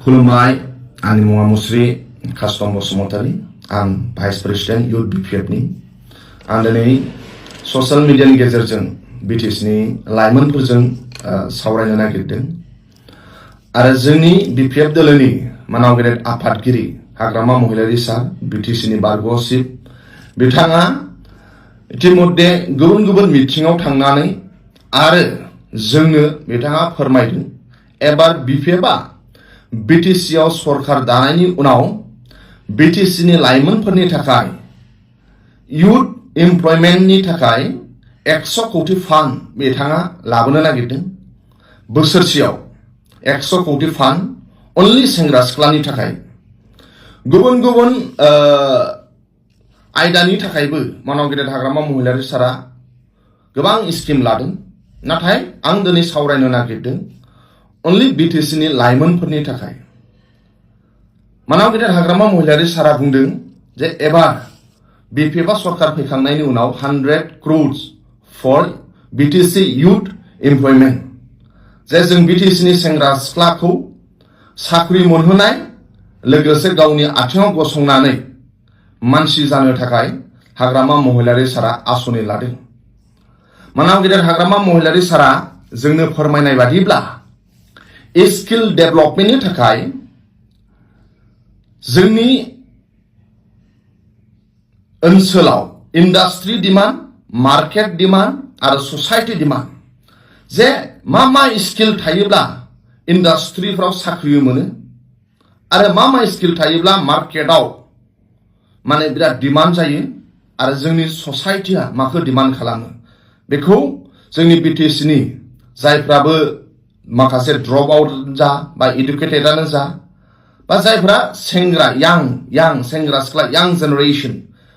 खुलुमबाय आंनि मुङा मुस्रि कास्टम बसुमतारी आं भाइस प्रेसिडेन्ट इउथ बिपिएफनि आं दिनै ससियेल मिडियानि गेजेरजों बिटिसिनि लाइमोनफोरजों सावरायनो नागिरदों आरो जोंनि बिपिएफ दोलोनि मानाव गेदेर आफादगिरि हाग्रामा महिलारी सार बिटिसिनि बारग' चिफ बिथाङा इतिमध्ये गुबुन गुबुन मिटिङाव थांनानै आरो जोंनो बिथाङा फोरमायदों एबार बिपिएफआ बिटिसिआव सरकार दानायनि उनाव बिटिसिनि लाइमोनफोरनि थाखाय इउथ एमप्लयमेन्टनि थाखाय 100 कोटी फान्ड बिथाङा लाबोनो नागिरदों बोसोरसेयाव 100 कोटी फान्ड अनलि सेंग्रा सिख्लानि थाखाय गुबुन गुबुन आयदानि थाखायबो मानाव गेदेर हाग्रामा महिलारी सारा गोबां स्किम लादों नाथाय आं दिनै सावरायनो नागिरदों अनलि बिटिसिनि लाइमोनफोरनि थाखाय मानाव गेदेर हाग्रामा महिलारी सारा बुंदों जे एबार बिपिएफआ सरकार फैखांनायनि उनाव 100 crores for BTC youth employment जे जों बिटिसिनि सेंग्रा सिख्लाखौ साख्रि मोनहोनाय लोगोसे गावनि आथिङाव गसंनानै मानसि जानो थाखाय हाग्रामा महिलारी सारा आसनि लादों मानाव गेदेर हाग्रामा महिलारी सारा जोंनो फोरमायनाय बादिब्ला स्किल डेभेलपमेन्टनि थाखाय जोंनि ओनसोलाव इंडस्ट्री डिमांड मार्केट डिमांड आरो सोसाइटी डिमांड जे मा स्किल थायोब्ला इंडस्ट्रीफ्राव साख्रि मोनो आरो मा स्किल थायोब्ला मार्केटआव माने बिराद डिमांड जायो आरो जोंनि सोसाइटीआ माखौ डिमांड खालामो बेखौ जोंनि बिटिसिनि जायफ्राबो माखासे ड्रप आउट जा बा एडुकेटेडआनो जा बा जायफ्रा सेंग्रा यां सेंग्रा सिख्ला यां जेनेरेशन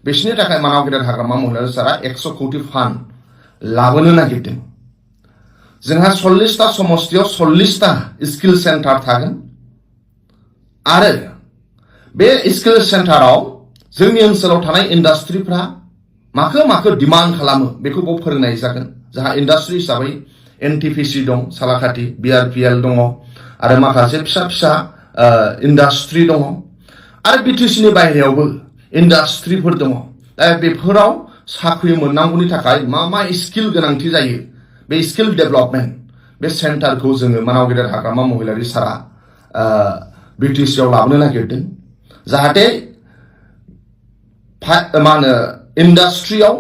बिसोरनि थाखाय मानाव गेदेर हाग्रामा महिलारी सारा 100 कोटी फान्ड लाबोनो नागिरदों जोंहा 40टा समष्टियाव 40टा स्किल सेन्टार थागोन आरो बे स्किल सेन्टाराव जोंनि ओनसोलाव थानाय इंडस्ट्रीफ्रा माखो डिमांड खालामो बेखौ फोरोंनाय जागोन जाहा इंडस्ट्री हिसाबै एनटिपिसि दं सालाकाटि बिआरपिएल दङ आरो माखासे फिसा इंडस्ट्री दङ आरो बिटिसिनि बायहेरायावबो इंडस्ट्रीफोर दङ दा बेफोराव साख्रि मोननांगौनि थाखाय मा स्किल गोनांथि जायो बे स्किल डेभेलपमेन्ट बे सेन्टारखौ जोङो मानाव गेदेर हाग्रामा महिलारी सारा बिटिसिआव लाबोनो नागिरदों जाहाथे मा होनो इंडस्ट्रीयाव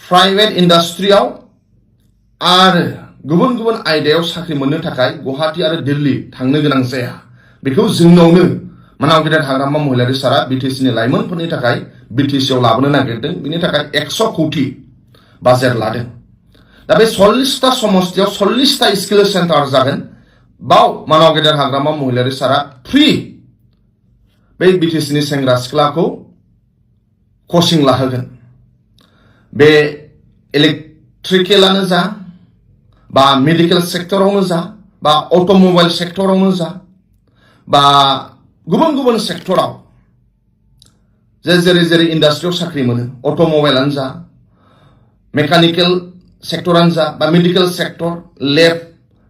प्राइवेट इंडस्ट्रीयाव आरो गुबुन गुबुन आयदायाव साख्रि मोननो थाखाय गुवाहाटी आरो दिल्ली थांनो गोनां जाया बेखौ जोंनावनो मानाव गेदेर हाग्रामा महिलारी सारा बिटिसिनि लाइमोनफोरनि थाखाय बिटिसिआव लाबोनो नागिरदों बिनि थाखाय 100 कोटी बाजेट लादों दा बे 40टा समष्टियाव 40टा स्किल सेन्टार जागोन बाव मानाव गेदेर हाग्रामा महिलारी सारा फ्रि बे बिटिसिनि सेंग्रा सिख्लाखौ कचिं लाहोगोन बे इलेक्ट्रिकेलानो जा बा मेडिकेल सेक्टरावनो जा बा अट'मबाइल सेक्टरावनो जा बा गुबुन गुबुन सेक्टराव जेरै इंडस्ट्रियाव साख्रि मोनो अट'मबाइलानो जा मेकानिकेल सेक्टरानो जा बा मेडिकेल सेक्टर लेब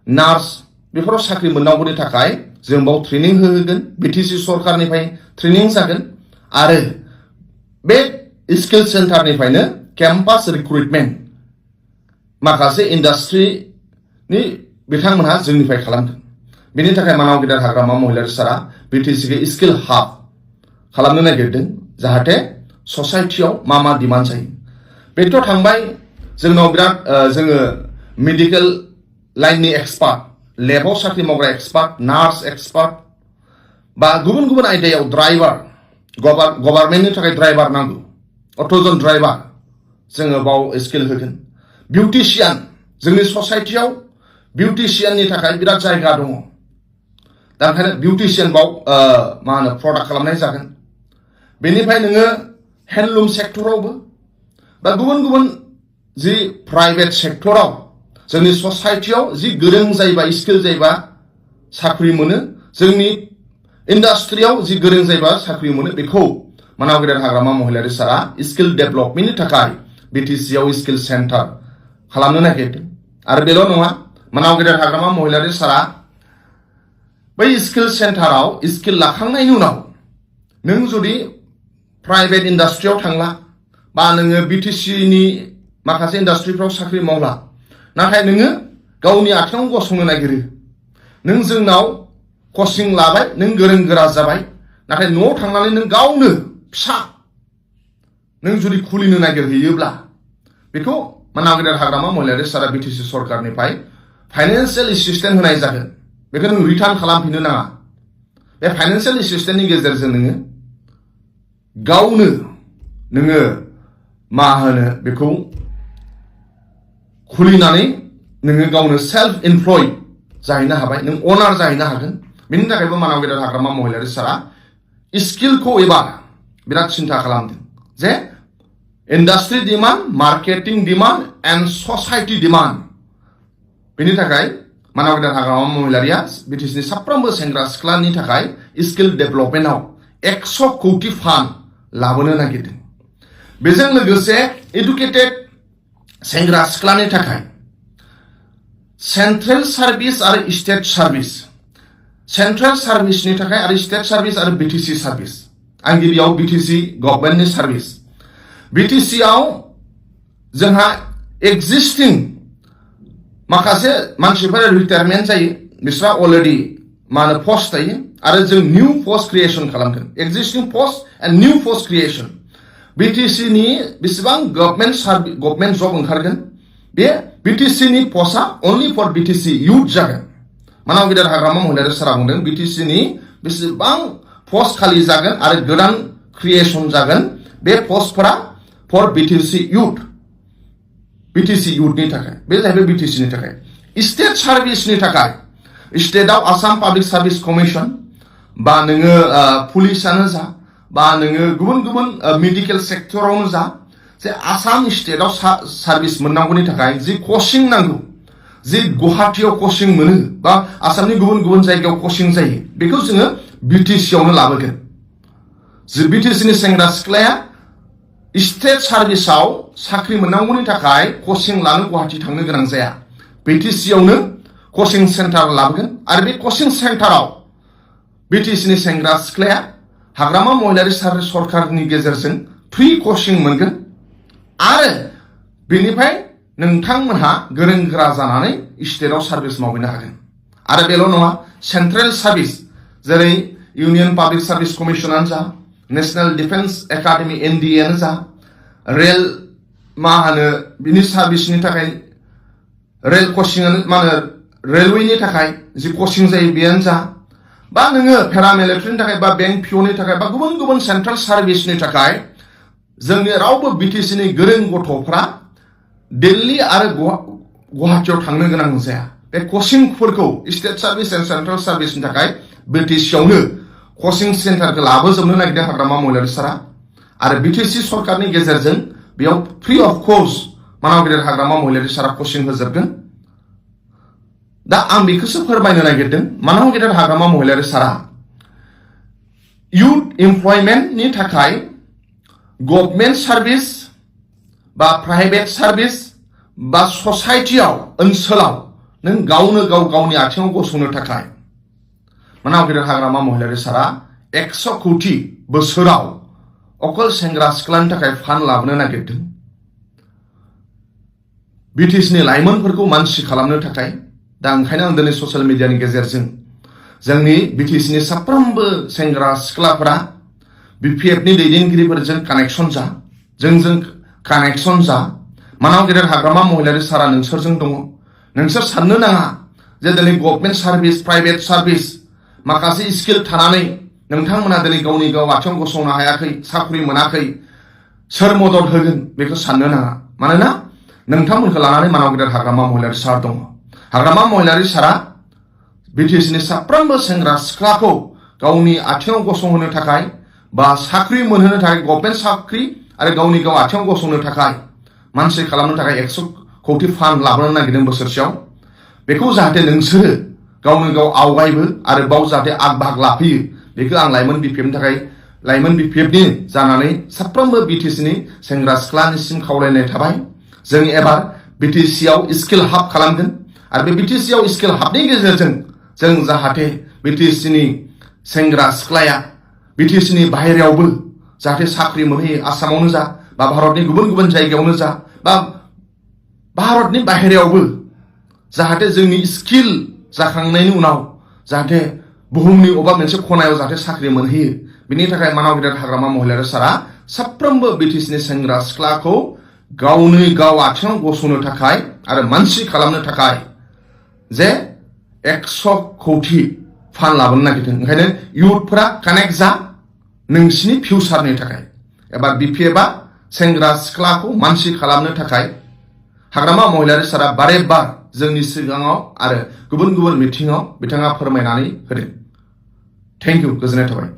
नार्स बेफोराव साख्रि मोननांगौनि थाखाय जों बाव ट्रेनिं होगोन बिटिसि सरकारनिफ्राय ट्रेनिं जागोन आरो बे स्किल सेन्टारनिफ्रायनो केम्पास रिक्रुटमेन्ट माखासे इंडस्ट्रीनि बिथांमोनहा जोंनिफ्राय खालामगोन बेनि थाखाय मानाव गेदेर हाग्रामा महिलारी सारा बिटिसिखौ स्किल हाब खालामनो नागिरदों जाहाथे सोसाइटियाव मा डिमान्ड जायो बेथ' थांबाय जोंनाव बिराद जोङो मेडिकेल लाइननि एक्सपार्ट लेबाव साख्रि मावग्रा एक्सपार्ट नार्स एक्सपार्ट बा गुबुन गुबुन आयदायाव ड्राइभार गभर्नमेन्टनि थाखाय ड्राइभार नांगौ अट'जन ड्राइभार जोङो बाव स्किल होगोन बिउटिशियान जोंनि सोसाइटियाव बिउटिशियाननि थाखाय बिराद जायगा दङ दा ओंखायनो बिउटिशियान बाव मा होनो प्रडाक्ट खालामनाय जागोन बेनिफ्राय नोङो हेन्डलुम सेक्टरावबो बा गुबुन गुबुन जि प्राइभेट सेक्टराव जोंनि सोसाइटियाव जि गोरों जायोबा स्किल जायोबा साख्रि मोनो जोंनि इंडस्ट्रियाव जि गोरों जायोबा साख्रि मोनो बेखौ मानाव गेदेर हाग्रामा महिलारी सारा स्किल डेभेलपमेन्टनि थाखाय बिटिसिआव स्किल सेन्टार खालामनो नागिरदों आरो बेल' नङा मानाव गेदेर हाग्रामा महिलारी सारा बै स्किल सेन्टाराव स्किल लाखांनायनि उनाव नों जुदि प्राइभेट इन्डास्ट्रियाव थांला बा नोङो बिटिसिनि माखासे इन्डास्ट्रिफ्राव साख्रि मावला नाथाय नोङो गावनि आथिङाव गसंनो नागिरो नों जोंनाव कचिं लाबाय नों गोरों गोरा जाबाय नाथाय न'आव थांनानै नों गावनो फिसा नों जुदि खुलिनो नागिरहैयोब्ला बेखौ मानावगेदेर हाग्रामा महिलारि सारा बिटिसि सरकारनिफ्राय फाइनान्सियेल एसिस्टेन्ट होनाय जागोन बेखौ नों रिटार्न खालामफिननो नाङा बे फाइनान्सियेल एसिस्टेन्टनि गेजेरजों नोङो गावनो नोङो मा होनो बेखौ खुलिनानै नोङो गावनो सेल्फ एमप्लय जाहैनो हाबाय नों अनार जाहैनो हागोन बेनि थाखायबो मानावगेदेर हाग्रामा महिलारि सारा स्किलखौ एबार बिराद सिन्था खालामदों जे industry demand marketing demand and society demand बेनि थाखाय मानावगेदेर हाग्रामा महिलारिया बिटिसिनि साफ्रोमबो सेंग्रा सिख्लानि थाखाय स्किल डेभेलपमेन्टआव 100 कौटि फान्ड लाबोनो नागिरदों बेजों लोगोसे एडुकेटेड सेंग्रा सिख्लानि थाखाय सेन्ट्रेल सार्भिस आरो स्टेट सार्भिस सेन्ट्रेल सार्भिसनि थाखाय आरो स्टेट सार्भिस आरो बिटिसि सार्भिस आं गिबियाव बिटिसि गभर्नमेन्टनि सार्भिस बिटिसिआव जोंहा एक्जिस्टिं माखासे मानसिफोरा रिटायारमेन्ट जायो बिस्रा अलरेडि मा होनो पस्ट थायो आरो जों निउ पस्ट क्रिएसन खालामगोन existing post and new post creation बिटिसिनि बेसेबां गभर्नमेन्ट जब ओंखारगोन बे बिटिसिनि पस्टआ अनलि फर बिटिसि इउथ जागोन मानावगेदेर हाग्रामा महिलारि सारा बुंदों बिटिसिनि बेसेबां पस्ट खालि जागोन आरो गोदान क्रिएसन जागोन बे पस्टफोरा फर बिटिसि इउथनि थाखाय बे जाहैबाय बिटिसिनि थाखाय स्टेट सार्भिसनि थाखाय स्टेटआव आसाम पाब्लिक सार्भिस कमिसन बा नोङो पुलिसानो जा बा नोङो गुबुन गुबुन मेडिकेल सेक्टरावनो जा जे आसाम स्टेटआव सार्भिस मोननांगौनि थाखाय जि कचिं नांगौ जि गुवाहाटीयाव कचिं मोनो बा आसामनि गुबुन गुबुन जायगायाव कचिं जायो बेखौ जोङो बिटिसिआवनो लाबोगोन जे बिटिसिनि सेंग्रा सिख्लाया स्टेट सार्भिसआव साख्रि मोननांगौनि थाखाय कचिं लानो गुवाहाटी थांनो गोनां जाया बिटिसिआवनो कचिं सेन्टार लाबोगोन आरो बे कचिं सेन्टाराव बिटिसिनि सेंग्रा सिख्लाया हाग्रामा महिलारि सरकारनि गेजेरजों फ्रि कचिं मोनगोन आरो बेनिफ्राय नोंथांमोनहा गोरों गोरा जानानै स्टेटआव सार्भिस मावहैनो हागोन आरो बेल' नङा सेन्ट्रेल सार्भिस जेरै इउनियन पाब्लिक सार्भिस कमिसनानो जा नेशनेल डिफेन्स एकाडेमि एनडिएआनो जा रेल मा होनो बिनि सार्भिसनि थाखाय रेल कचिंआनो मा होनो रेलवेनि थाखाय जि कचिं जायो बेयानो जा बा नोङो पेरामिलिटारिनि थाखाय बा बेंक पिअनि थाखाय बा गुबुन गुबुन सेन्ट्रेल सार्भिसनि थाखाय जोंनि रावबो बिटिसिनि गोरों गथ'फ्रा दिल्ली आरो गुवाहाटीयाव थांनो गोनां जाया बे कचिंफोरखौ स्टेट सार्भिस एन्ड सेन्ट्रेल सार्भिसनि थाखाय बिटिसिआवनो कचिं सेन्टारखौ लाबोजोबनो नागिरदों हाग्रामा महिलारि सारा आरो बिटिसि सरकारनि गेजेरजों बेयाव फ्रि अफ कस्ट मानावगेदेर हाग्रामा महिलारि सारा कचिं होजोबगोन दा आं बेखौसो फोरमायनो नागिरदों मानावगेदेर हाग्रामा महिलारि सारा इउथ एमप्लयमेन्टनि थाखाय गभर्नमेन्ट सार्भिस बा प्राइभेट सार्भिस बा ससाइटियाव ओनसोलाव नों गावनो गावनि आथिङाव गसंनो थाखाय मानावगेदेर हाग्रामा महिलारि सारा 100 कौटि बोसोराव अकल सेंग्रा सिख्लानि थाखाय फान्ड लाबोनो नागिरदों बिटिसिनि लाइमोनफोरखौ मानसि खालामनो थाखाय दा ओंखायनो आं दिनै ससियेल मिडियानि गेजेरजों जोंनि बिटिसिनि साफ्रोमबो सेंग्रा सिख्लाफोरा बिपिएफनि दैदेनगिरिफोरजों कानेक्सन जा जोंजों कानेक्सन जा मानावगेदेर हाग्रामा महिलारि सारा नोंसोरजों दङ नोंसोर साननो नाङा जे दिनै गभर्नमेन्ट सार्भिस प्राइभेट सार्भिस माखासे स्किल थानानै नोंथांमोना दिनै गावनि गाव आथिङाव गसंनो हायाखै साख्रि मोनाखै सोर मदद होगोन बेखौ साननो नाङा मानोना नोंथांमोनखौ लानानै मानावगेदेर हाग्रामा महिलारि सार दङ हाग्रामा महिलारि सारा बिटिसिनि साफ्रोमबो सेंग्रा सिख्लाखौ गावनि आथिङाव गसंहोनो थाखाय बा साख्रि मोनहोनो थाखाय गभर्नमेन्ट साख्रि आरो गावनि गाव आथिङाव गसंनो थाखाय मानसि खालामनो थाखाय 100 कौटि फान्ड लाबोनो नागिरदों बोसोरसेयाव बेखौ जाहाथे नोंसोरो गावनो गाव आवगायबो आरो बाव जाहाथे आग बाहाग लाफैयो बेखौ आं लाइमोन बिपिएफनि थाखाय लाइमोन बिपिएफनि जानानै साफ्रोमबो बिटिसिनि सेंग्रा सिख्लानिसिम खावलायनाय थाबाय जों एबार बिटिसिआव स्किल हाब खालामगोन आरो बे बिटिसिआव स्किल हाबनि गेजेरजों जों जाहाथे BTSनि सेंग्रा सिख्लाया BTSनि बाहेरायावबो जाहाथे साख्रि मोनहैयो आसामावनो जा बा भारतनि गुबुन गुबुन जायगायावनो जा बा भारतनि बाहेरायावबो जाहाथे जोंनि स्किल जाखांनायनि उनाव जाहाथे बुहुमनि अबा मोनसे खनायाव जाहाथे साख्रि मोनहैयो बिनि थाखाय मानव गेदेर हाग्रामा महिलारी सारा साफ्रोमबो BTSनि सेंग्रा सिख्लाखौ गावनो गाव आथिङाव गसंनो थाखाय आरो मानसि खालामनो थाखाय जे 100 कौटि फान्ड लाबोनो नागिरदों ओंखायनो इयुथफोरा कानेक्ट जा नोंसिनि फिउचारनि थाखाय एबा BPFआ सेंग्रा सिख्लाखौ मानसि खालामनो थाखाय हाग्रामा महिलारी सारा बारे बार जोंनि सिगाङाव आरो गुबुन गुबुन मिथिङाव बिथाङा फोरमायनानै होदों थेंक इउ गोजोननाय थाबाय